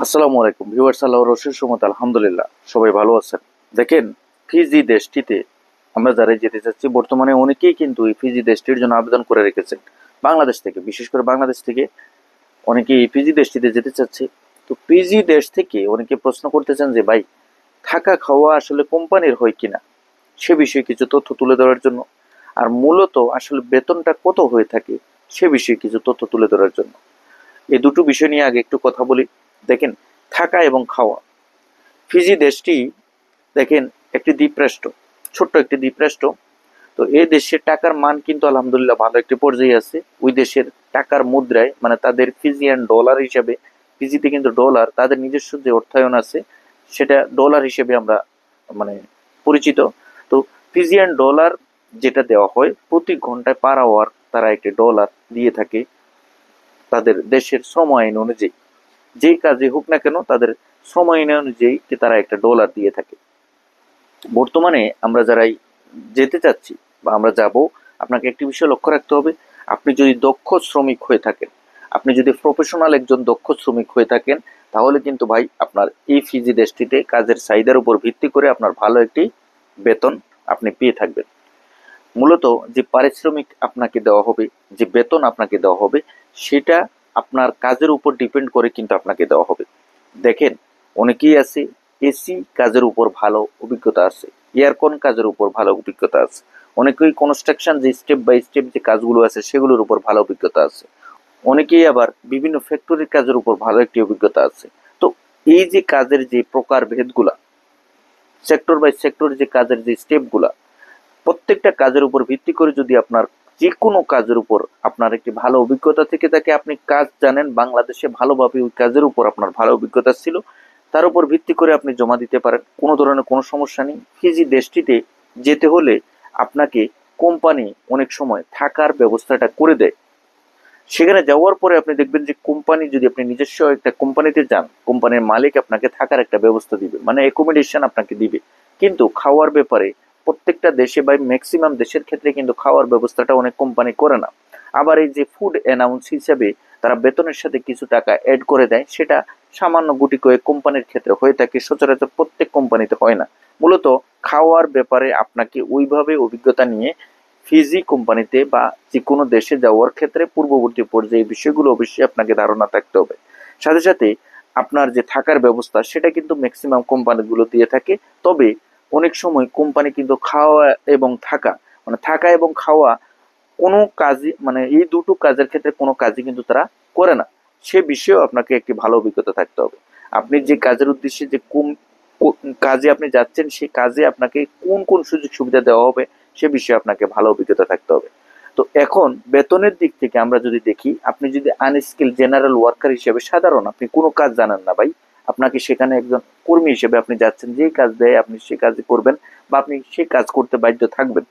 আসসালামু আলাইকুম ভিউয়ার্স, আল্লাহর অশেষ রহমত, আলহামদুলিল্লাহ সবাই ভালো আছেন। দেখেন, ফিজি দেশটিতে আমরা যারা যেতে চাচ্ছি, বর্তমানে অনেকেই কিন্তু এই ফিজি দেশটির জন্য আবেদন করে রেখেছেন। বাংলাদেশ থেকে, বিশেষ করে বাংলাদেশ থেকে অনেকেই এই ফিজি দেশটিতে যেতে চাচ্ছে। তো ফিজি দেশ থেকে অনেকে প্রশ্ন করতেছেন যে ভাই, থাকা খাওয়া আসলে কোম্পানির হয় কিনা, সে বিষয়ে কিছু তথ্য তুলে ধরার জন্য, আর মূলত আসলে বেতনটা কত হয়ে থাকে সে বিষয়ে কিছু তথ্য তুলে ধরার জন্য। এই দুটো বিষয় নিয়ে আগে একটু কথা বলি। দেখেন, থাকা এবং খাওয়া, ফিজি দেশটি দেখেন একটি দ্বীপরাষ্ট্র, ছোট্ট একটি দ্বীপরাষ্ট্র। তো এই দেশের টাকার মান কিন্তু আলহামদুলিল্লাহ ভালো একটি পর্যায়ে আছে। ওই দেশের টাকার মুদ্রায়, মানে তাদের ফিজিয়ান ডলার হিসাবে, ফিজিতে কিন্তু ডলার, তাদের নিজস্ব যে অর্থায়ন আছে সেটা ডলার হিসেবে আমরা মানে পরিচিত। তো ফিজিয়ান ডলার যেটা দেওয়া হয়, প্রতি ঘন্টায় পার আওয়ার তারা একটি ডলার দিয়ে থাকে তাদের দেশের শ্রম আইন অনুযায়ী। যেই কাজে হোক না কেন, তাদের শ্রম আইন অনুযায়ী তারা একটা ডলার দিয়ে থাকে। বর্তমানে আমরা যারাই যেতে চাচ্ছি বা আমরা যাব, আপনাকে একটি বিষয় লক্ষ্য রাখতে হবে। আপনি যদি দক্ষ শ্রমিক হয়ে থাকেন, আপনি যদি প্রফেশনাল একজন দক্ষ শ্রমিক হয়ে থাকেন, তাহলে কিন্তু ভাই আপনার এই ফিজি দেশটিতে কাজের চাহিদার উপর ভিত্তি করে আপনার ভালো একটি বেতন আপনি পেয়ে থাকবেন। মূলত যে পারিশ্রমিক আপনাকে দেওয়া হবে, যে বেতন আপনাকে দেওয়া হবে, সেটা আপনার কাজের উপর ডিপেন্ড করে কিন্তু আপনাকে দেওয়া হবে। দেখেন, অনেকেই আছে এসি কাজের উপর ভালো অভিজ্ঞতা আছে, এয়ারকন কাজের উপর ভালো অভিজ্ঞতা আছে, অনেকেই কনস্ট্রাকশন যে স্টেপ বাই স্টেপ যে কাজগুলো আছে সেগুলোর উপর ভালো অভিজ্ঞতা আছে, অনেকেই আবার বিভিন্ন ফ্যাক্টরির কাজের উপর ভালো একটি অভিজ্ঞতা আছে। তো এই যে কাজের যে প্রকার ভেদগুলা, সেক্টর বাই সেক্টর যে কাজের যে স্টেপগুলা, প্রত্যেকটা কাজের উপর ভিত্তি করে যদি আপনার যে কোনো কাজের উপর আপনার একটি ভালো অভিজ্ঞতা থেকে থাকে, আপনি কাজ জানেন, বাংলাদেশে ভালোভাবে ওই কাজের উপর আপনার ভালো অভিজ্ঞতা ছিল, তার উপর ভিত্তি করে আপনি জমা দিতে পারেন, কোনো ধরনের কোনো সমস্যা নেই। ফিজি দেশটিতে যেতে হলে আপনাকে কোম্পানি অনেক সময় থাকার ব্যবস্থাটা করে দেয়। সেখানে যাওয়ার পরে আপনি দেখবেন যে কোম্পানি, যদি আপনি নিজস্ব একটা কোম্পানিতে যান, কোম্পানির মালিক আপনাকে থাকার একটা ব্যবস্থা দিবে, মানে অ্যাকোমোডেশন আপনাকে দিবে। কিন্তু খাওয়ার ব্যাপারে প্রত্যেকটা দেশে বা ম্যাক্সিমাম দেশের ক্ষেত্রে কিন্তু খাওয়ার ব্যবস্থাটা অনেক কোম্পানি করে না। আবার এই যে ফুড অ্যানাউন্স হিসেবে তারা বেতনের সাথে কিছু টাকা অ্যাড করে দেয়, সেটা সামান্য গুটি কয়েক কোম্পানির ক্ষেত্রে হয়ে থাকে, সচরাচর প্রত্যেক কোম্পানিতে হয় না। মূলত খাওয়ার ব্যাপারে আপনাকে ওইভাবে অভিজ্ঞতা নিয়ে ফিজি কোম্পানিতে বা যে কোনো দেশে যাওয়ার ক্ষেত্রে পূর্ববর্তী পর্যায়ে বিষয়গুলো অবশ্যই আপনাকে ধারণা থাকতে হবে। সাথে সাথে আপনার যে থাকার ব্যবস্থা, সেটা কিন্তু ম্যাক্সিমাম কোম্পানিগুলো দিয়ে থাকে। তবে অনেক সময় কোম্পানি কিন্তু খাওয়া এবং থাকা, মানে থাকা এবং খাওয়া কোনো কাজই, মানে এই দুটো কাজের ক্ষেত্রে কোনো কাজই কিন্তু তারা করে না। সে বিষয়েও আপনাকে একটি ভালো অভিজ্ঞতা থাকতে হবে। আপনি যে কাজের উদ্দেশ্যে যে কাজে আপনি যাচ্ছেন, সেই কাজে আপনাকে কোন কোন সুযোগ সুবিধা দেওয়া হবে সে বিষয়ে আপনাকে ভালো অভিজ্ঞতা থাকতে হবে। তো এখন বেতনের দিক থেকে আমরা যদি দেখি, আপনি যদি আনস্কিল জেনারেল ওয়ার্কার হিসেবে, সাধারণ আপনি কোনো কাজ জানেন না ভাই, আপনাকে সেখানে একজন কর্মী হিসেবে আপনি যাচ্ছেন, যেই কাজ দেয় আপনি সেই কাজ করবেন বা আপনি সেই কাজ করতে বাধ্য থাকবেন।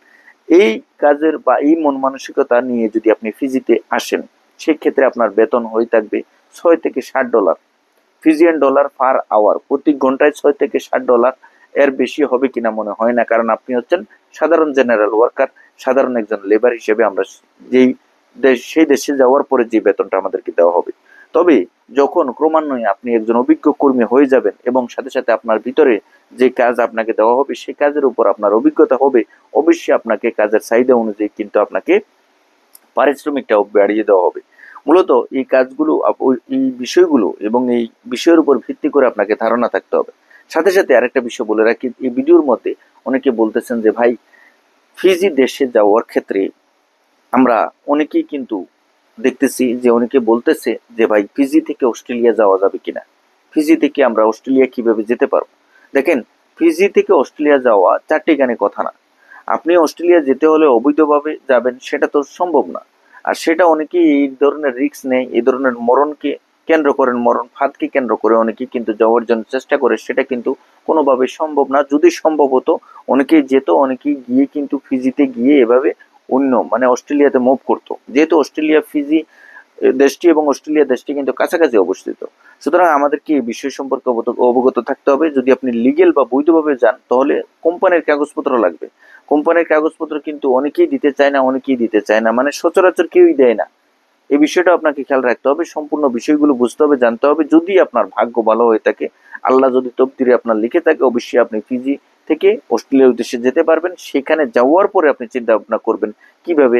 এই কাজের বা এই মন মানসিকতা নিয়ে যদি আপনি ফিজিতে আসেন, সেক্ষেত্রে আপনার বেতন হয়ে থাকবে $6 থেকে $7। ফিজিয়ান ডলার পার আওয়ার, প্রতি ঘন্টায় $6 থেকে $7। এর বেশি হবে কিনা মনে হয় না, কারণ আপনি হচ্ছেন সাধারণ জেনারেল ওয়ার্কার, সাধারণ একজন লেবার হিসেবে আমরা যেই দেশ, সেই দেশে যাওয়ার পরে যে বেতনটা আমাদেরকে দেওয়া হবে। তবে যখন ক্রমান্বয়ে আপনি একজন অভিজ্ঞ কর্মী হয়ে যাবেন এবং সাথে সাথে আপনার ভিতরে যে কাজ আপনাকে দেওয়া হবে সেই কাজের উপর আপনার অভিজ্ঞতা হবে, অবশ্যই আপনাকে কাজের চাহিদা অনুযায়ী কিন্তু আপনাকে পারিশ্রমিকটাও বাড়িয়ে দেওয়া হবে। মূলত এই কাজগুলো, এই বিষয়গুলো এবং এই বিষয়ের উপর ভিত্তি করে আপনাকে ধারণা থাকতে হবে। সাথে সাথে আরেকটা বিষয় বলে রাখি, এই ভিডিওর মধ্যে অনেকে বলতেছেন যে ভাই, ফিজি দেশে যাওয়ার ক্ষেত্রে আমরা অনেকেই কিন্তু দেখতেছি যে অনেকে বলতেছে যে ভাই, ফিজি থেকে অস্ট্রেলিয়া যাওয়া যাবে কিনা, ফিজি থেকে আমরা অস্ট্রেলিয়া কিভাবে যেতে পারবো। দেখেন, ফিজি থেকে অস্ট্রেলিয়া যাওয়া চারটি গানে কথা না। আপনি অস্ট্রেলিয়া যেতে হলে অবৈধভাবে যাবেন, সেটা তো সম্ভব না। আর সেটা অনেকেই এই ধরনের রিস্ক নেয়, এই ধরনের মরণকে কেন্দ্র করেন, মরণ ফাঁদকে কেন্দ্র করে অনেকেই কিন্তু যাওয়ার জন্য চেষ্টা করে, সেটা কিন্তু কোনোভাবে সম্ভব না। যদি সম্ভব হতো, অনেকেই যেত, অনেকেই গিয়ে কিন্তু ফিজিতে গিয়ে এভাবে অন্য, মানে অস্ট্রেলিয়াতে মুভ করতো, যেহেতু অস্ট্রেলিয়া ফিজি দেশটি এবং অস্ট্রেলিয়া দেশটি কিন্তু কাছাকাছি অবস্থিত। সুতরাং আমাদেরকে এই বিষয় সম্পর্কে অবগত থাকতে হবে। যদি আপনি লিগেল বা বৈধভাবে যান, তাহলে কোম্পানির কাগজপত্র লাগবে। কোম্পানির কাগজপত্র কিন্তু অনেকেই দিতে চায় না, অনেকেই দিতে চায় না, মানে সচরাচর কেউই দেয় না। এই বিষয়টা আপনাকে খেয়াল রাখতে হবে, সম্পূর্ণ বিষয়গুলো বুঝতে হবে, জানতে হবে। যদি আপনার ভাগ্য ভালো হয়ে থাকে, আল্লাহ যদি তকদিরে আপনার লিখে থাকে, অবশ্যই আপনি ফিজি থেকে অস্ট্রেলিয়ার উদ্দেশ্যে যেতে পারবেন। সেখানে যাওয়ার পরে আপনি চিন্তা ভাবনা করবেন কিভাবে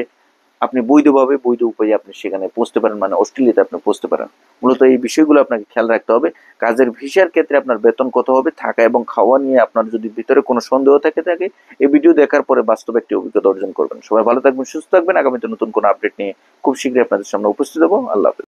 আপনি বৈধভাবে, বৈধ উপায়ে আপনি সেখানে পৌঁছতে পারেন, মানে অস্ট্রেলিয়াতে আপনি পৌঁছতে পারেন। মূলত এই বিষয়গুলো আপনাকে খেয়াল রাখতে হবে। কাজের ভিসার ক্ষেত্রে আপনার বেতন কত হবে, থাকা এবং খাওয়া নিয়ে আপনার যদি ভিতরে কোনো সন্দেহ থাকে, এই ভিডিও দেখার পরে বাস্তব একটি অভিজ্ঞতা অর্জন করবেন। সবাই ভালো থাকবেন, সুস্থ থাকবেন। আগামীতে নতুন কোনো আপডেট নিয়ে খুব শীঘ্রই আপনাদের সামনে উপস্থিত হবো। আল্লাহ হাফেজ।